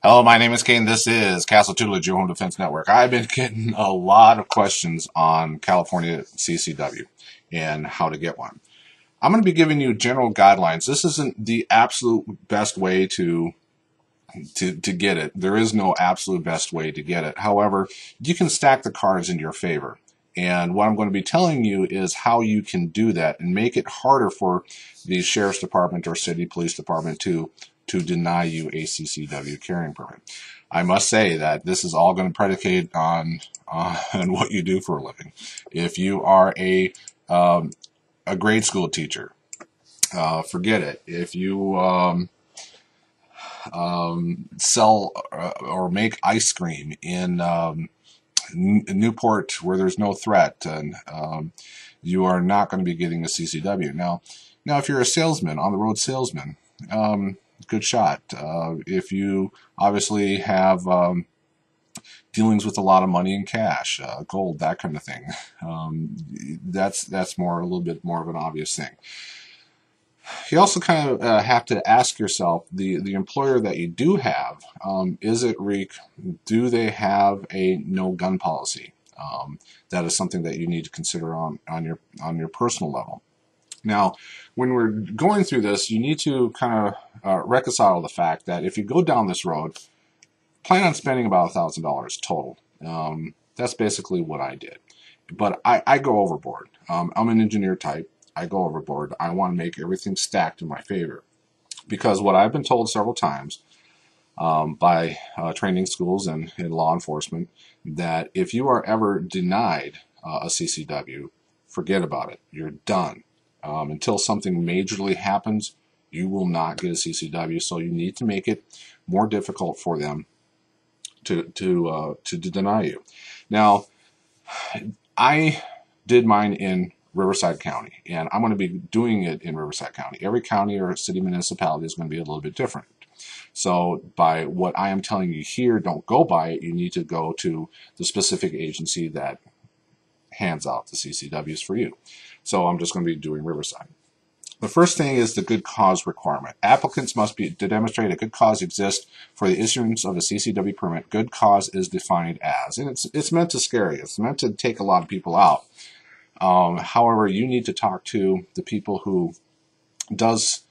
Hello, my name is Kane. This is Castle Tutelage, your home defense network. I've been getting a lot of questions on California CCW and how to get one. I'm going to be giving you general guidelines. This isn't the absolute best way to get it. There is no absolute best way to get it. However, you can stack the cards in your favor. And what I'm going to be telling you is how you can do that and make it harder for the sheriff's department or city police department to deny you a CCW carrying permit. I must say that this is all going to predicate on what you do for a living. If you are a grade school teacher, forget it. If you sell or make ice cream in Newport where there's no threat, and you are not going to be getting a CCW. Now, if you're a salesman, on the road salesman, good shot. If you obviously have dealings with a lot of money in cash, gold, that kind of thing, that's a little bit more of an obvious thing. You also kind of have to ask yourself, the employer that you do have, do they have a no gun policy? That is something that you need to consider on your personal level. Now, when we're going through this, you need to kind of reconcile the fact that if you go down this road, plan on spending about $1,000 total. That's basically what I did. But I go overboard. I'm an engineer type. I go overboard. I want to make everything stacked in my favor. Because what I've been told several times by training schools and in law enforcement, that if you are ever denied a CCW, forget about it. You're done. Until something majorly happens, you will not get a CCW. So you need to make it more difficult for them to deny you. Now, I did mine in Riverside County, and I'm going to be doing it in Riverside County. Every county or city municipality is going to be a little bit different. So by what I am telling you here, don't go by it. You need to go to the specific agency that hands out the CCWs for you. So I'm just going to be doing Riverside. The first thing is the good cause requirement. Applicants must be to demonstrate a good cause exists for the issuance of a CCW permit. Good cause is defined as, and it's meant to scare you. It's meant to take a lot of people out. However, you need to talk to the people who does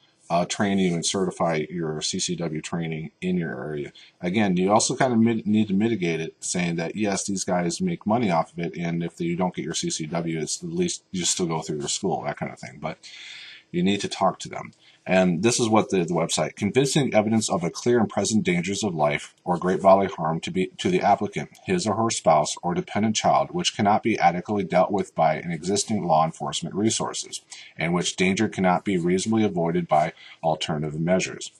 train you and certify your CCW training in your area. Again, you also kind of need to mitigate it, saying that yes, these guys make money off of it, and if you don't get your CCW, it's at least you still go through their school, that kind of thing. But you need to talk to them. And this is what the website: convincing evidence of a clear and present dangers of life or great bodily harm to the applicant, his or her spouse, or dependent child, which cannot be adequately dealt with by an existing law enforcement resources, and which danger cannot be reasonably avoided by alternative measures,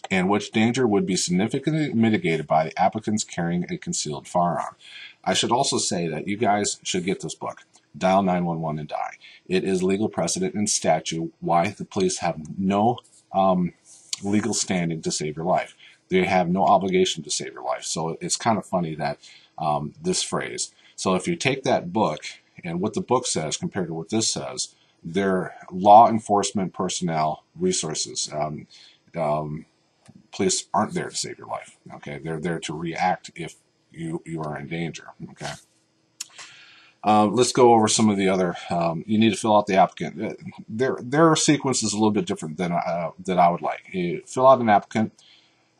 and which danger would be significantly mitigated by the applicants carrying a concealed firearm. I should also say that you guys should get this book, Dial 911 and Die. It is legal precedent and statute why the police have no legal standing to save your life. They have no obligation to save your life. So it's kind of funny that this phrase. So if you take that book and what the book says compared to what this says, they're law enforcement personnel resources. Police aren't there to save your life. Okay, they're there to react if you are in danger. Okay. Let's go over some of the other. You need to fill out the applicant. Their sequence is a little bit different than I would like. You fill out an applicant,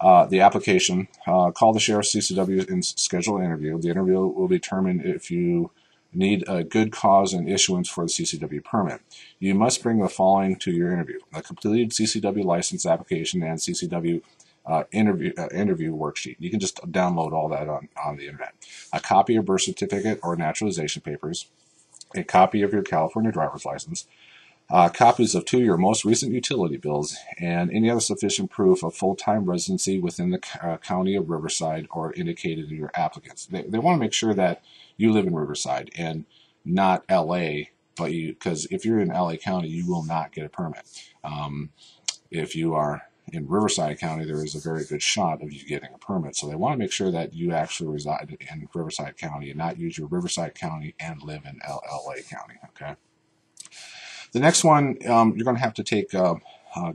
the application, call the sheriff's CCW and schedule an interview. The interview will determine if you need a good cause and issuance for the CCW permit. You must bring the following to your interview: a completed CCW license application and CCW interview worksheet. You can just download all that on the internet. A copy of birth certificate or naturalization papers, a copy of your California driver's license, copies of 2 of your most recent utility bills, and any other sufficient proof of full-time residency within the county of Riverside or indicated in your applicants. They want to make sure that you live in Riverside and not LA, because if you're in LA County, you will not get a permit. If you are in Riverside County, there is a very good shot of you getting a permit. So they want to make sure that you actually reside in Riverside County and not use your Riverside County and live in LA County. Okay. The next one, you're going to have to take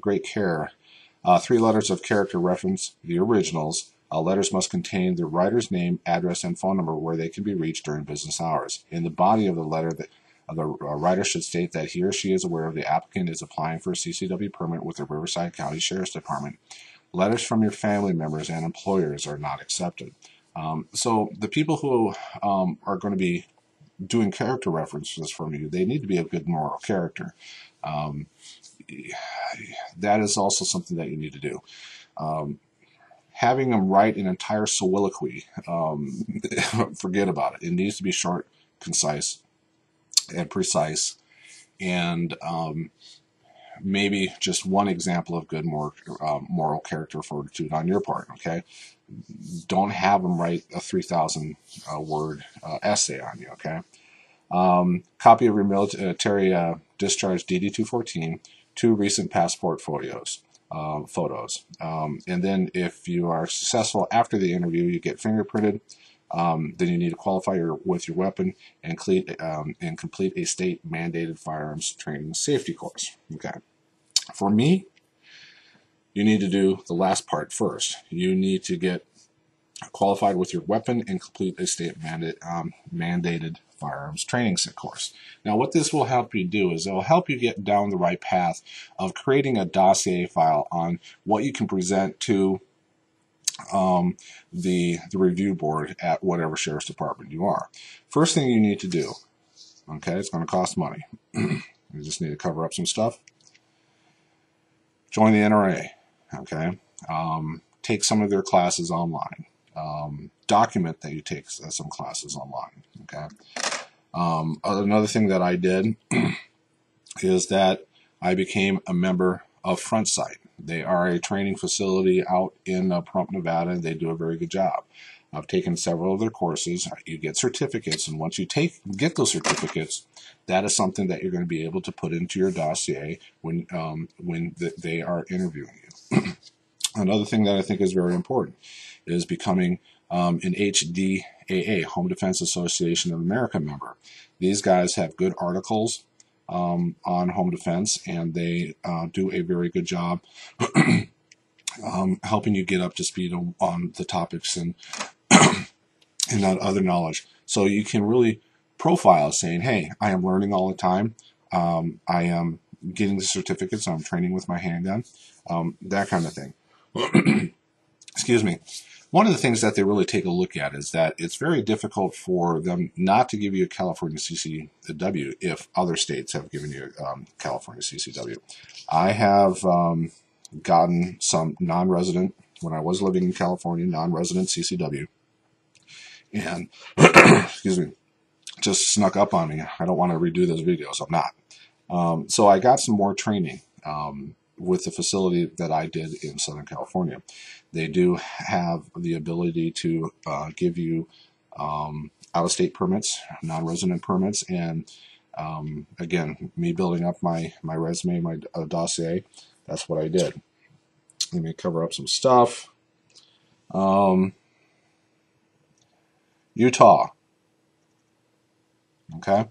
great care. 3 letters of character reference, the originals, Letters must contain the writer's name, address, and phone number where they can be reached during business hours. In the body of the letter, the writer should state that he or she is aware the applicant is applying for a CCW permit with the Riverside County Sheriff's Department. Letters from your family members and employers are not accepted. So the people who are going to be doing character references from you, they need to be a good moral character. That is also something that you need to do. Having them write an entire soliloquy, forget about it. It needs to be short, concise, and precise, and maybe just one example of good moral character fortitude on your part. Okay, don't have them write a 3,000 word essay on you. Okay, copy of your military discharge DD-214, 2 recent passport photos. And then if you are successful after the interview, you get fingerprinted. Then you need to qualify with your weapon and complete a state mandated firearms training safety course. Okay. For me, you need to do the last part first. You need to get qualified with your weapon and complete a state mandated firearms training course. Now, what this will help you do is it will help you get down the right path of creating a dossier file on what you can present to the review board at whatever sheriff's department you are. First thing you need to do, okay, it's going to cost money. You just need to cover up some stuff. Join the NRA, okay. Take some of their classes online. Document that you take some classes online, okay. Another thing that I did is that I became a member of Frontsight. They are a training facility out in Pahrump, Nevada, and they do a very good job. I've taken several of their courses. You get certificates, and once you get those certificates, that is something that you're going to be able to put into your dossier when they are interviewing you. Another thing that I think is very important is becoming an HDAA, Home Defense Association of America member. These guys have good articles on home defense, and they do a very good job helping you get up to speed on the topics and other knowledge. So you can really profile saying, hey, I am learning all the time. I am getting the certificates. I'm training with my handgun, that kind of thing. Excuse me. One of the things that they really take a look at is that it's very difficult for them not to give you a California CCW if other states have given you California CCW. I have gotten some non-resident, when I was living in California, non-resident CCW. And, excuse me, just snuck up on me. I don't want to redo those videos. I'm not. So I got some more training with the facility that I did in Southern California. They do have the ability to give you out-of-state permits, non-resident permits, and again, me building up my resume, my dossier, that's what I did. Let me cover up some stuff. Utah. Okay.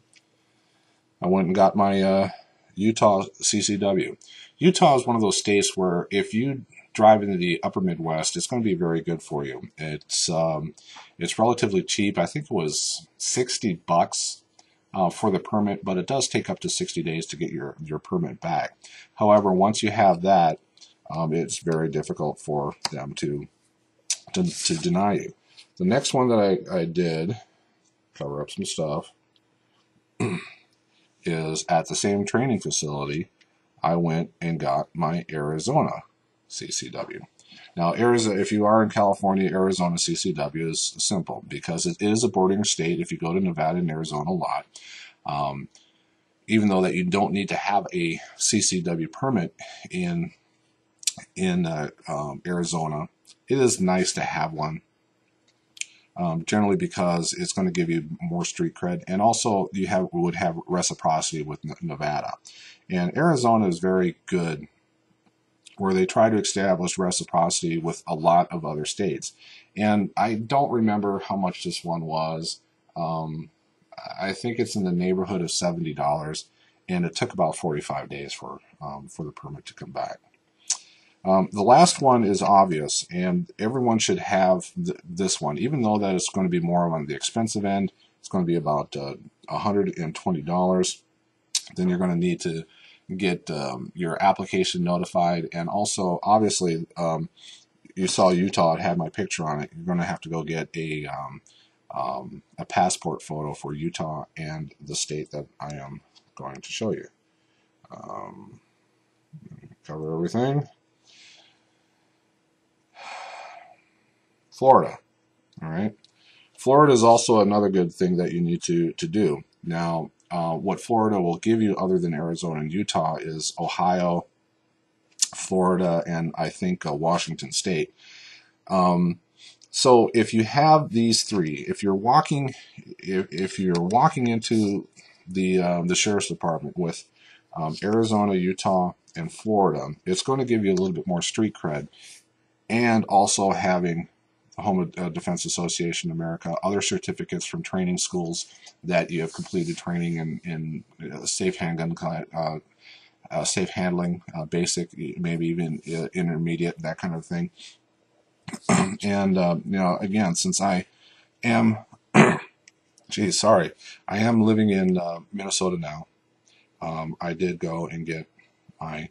I went and got my Utah CCW. Utah is one of those states where if you drive into the upper Midwest, it's going to be very good for you. It's relatively cheap. I think it was $60 for the permit, but it does take up to 60 days to get your permit back. However, once you have that, it's very difficult for them to deny you. The next one that I did, cover up some stuff, is at the same training facility. I went and got my Arizona CCW. Now, Arizona, if you are in California, Arizona CCW is simple because it is a bordering state. If you go to Nevada and Arizona a lot, even though that you don't need to have a CCW permit in Arizona, it is nice to have one. Generally because it's going to give you more street cred, and also you would have reciprocity with Nevada. And Arizona is very good where they try to establish reciprocity with a lot of other states. And I don't remember how much this one was. I think it's in the neighborhood of $70, and it took about 45 days for the permit to come back. The last one is obvious, and everyone should have this one, even though that it's going to be more on the expensive end. It's going to be about $120. Then you're going to need to get your application notified, and also, obviously, you saw Utah, it had my picture on it. You're going to have to go get a passport photo for Utah and the state that I am going to show you. Cover everything. Florida. All right. Florida is also another good thing that you need to do. Now, what Florida will give you other than Arizona and Utah is Ohio, Florida, and I think Washington State. So if you have these three, if you're walking into the sheriff's department with Arizona, Utah, and Florida, it's going to give you a little bit more street cred, and also having the Home Defense Association of America, other certificates from training schools that you have completed training in safe handgun, safe handling, basic, maybe even intermediate, that kind of thing. And again, since I am, I am living in Minnesota now. I did go and get my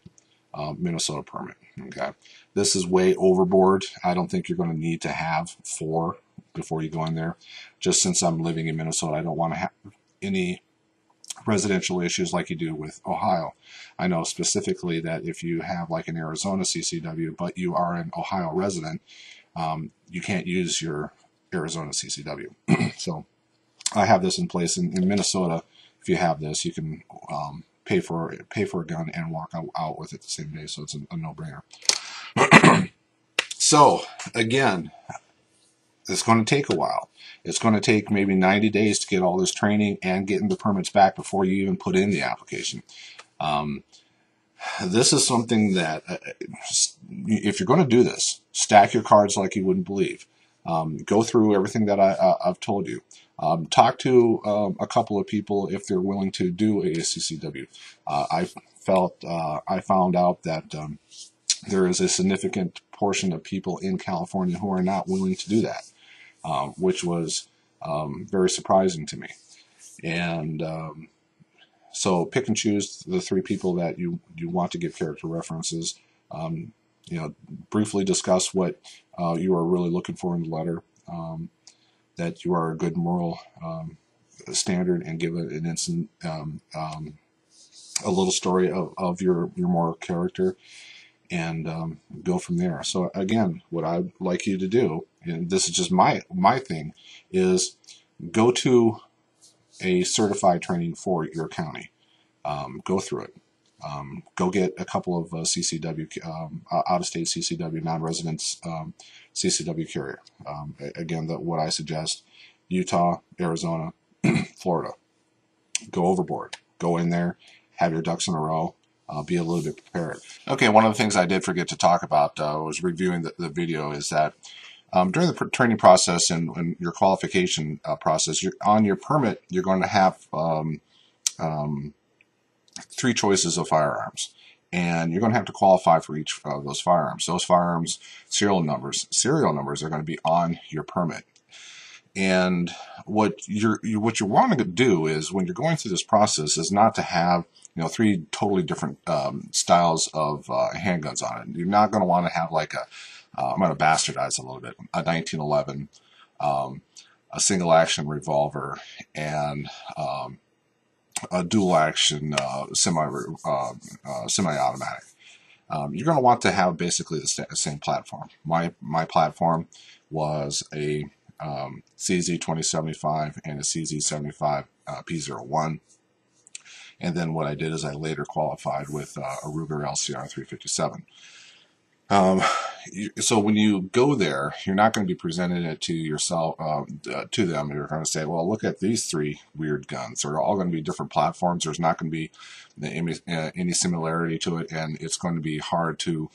Minnesota permit. Okay, this is way overboard. I don't think you're going to need to have 4 before you go in there. Just since I'm living in Minnesota, I don't want to have any residential issues like you do with Ohio. I know specifically that if you have like an Arizona CCW, but you are an Ohio resident, you can't use your Arizona CCW. So I have this in place in Minnesota. If you have this, you can pay for a gun and walk out with it the same day. So it's a no-brainer. So again, it's going to take a while. It's going to take maybe 90 days to get all this training and getting the permits back before you even put in the application. This is something that, if you're going to do this, stack your cards like you wouldn't believe. Go through everything that I've told you. Talk to a couple of people if they're willing to do a CCW. I found out that there is a significant portion of people in California who are not willing to do that, which was very surprising to me. And so pick and choose the 3 people that you want to give character references. Briefly discuss what you are really looking for in the letter, that you are a good moral standard, and give it an instant, a little story of your moral character, and go from there. So again, what I'd like you to do, and this is just my thing, is go to a certified training for your county. Go through it. Go get a couple of CCW, out-of-state CCW, non-residents CCW carrier. Again, what I suggest, Utah, Arizona, Florida. Go overboard. Go in there, have your ducks in a row, be a little bit prepared. Okay, one of the things I did forget to talk about was reviewing the video is that during the training process and your qualification process, on your permit, you're going to have 3 choices of firearms, and you're going to have to qualify for each of those firearms. Those firearms serial numbers are going to be on your permit. And what you want to do is, when you're going through this process, is not to have 3 totally different styles of handguns on it. You're not going to want to have like I'm going to bastardize a little bit, a 1911, a single action revolver, and a dual action semi-automatic. You're going to want to have basically the same platform. My platform was a CZ 2075 and a CZ 75 P01. And then what I did is I later qualified with a Ruger LCR 357. So when you go there, you're not going to be presenting it to yourself, to them. You're going to say, well, look at these 3 weird guns. They're all going to be different platforms. There's not going to be any similarity to it, and it's going to be hard to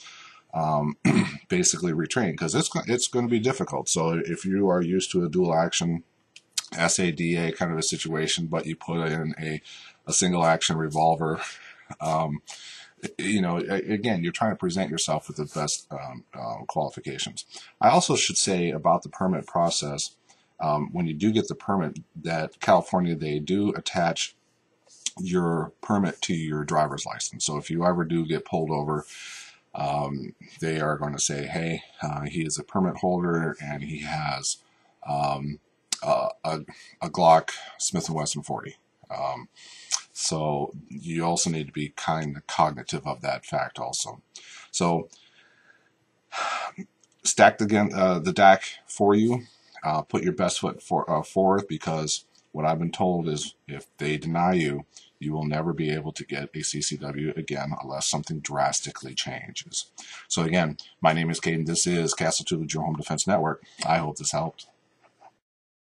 basically retrain, because it's going to be difficult. So if you are used to a dual action SADA kind of a situation, but you put in a single action revolver, again, you're trying to present yourself with the best qualifications. I also should say about the permit process, when you do get the permit, that California, they do attach your permit to your driver's license. So if you ever do get pulled over, they are going to say, hey, he is a permit holder and he has a Glock Smith & Wesson 40. So you also need to be kind of cognitive of that fact also. So stack the deck for you. Put your best foot forth, because what I've been told is if they deny you, you will never be able to get a CCW again unless something drastically changes. So again, my name is Caden. This is Castle Tutelage, your home defense network. I hope this helped.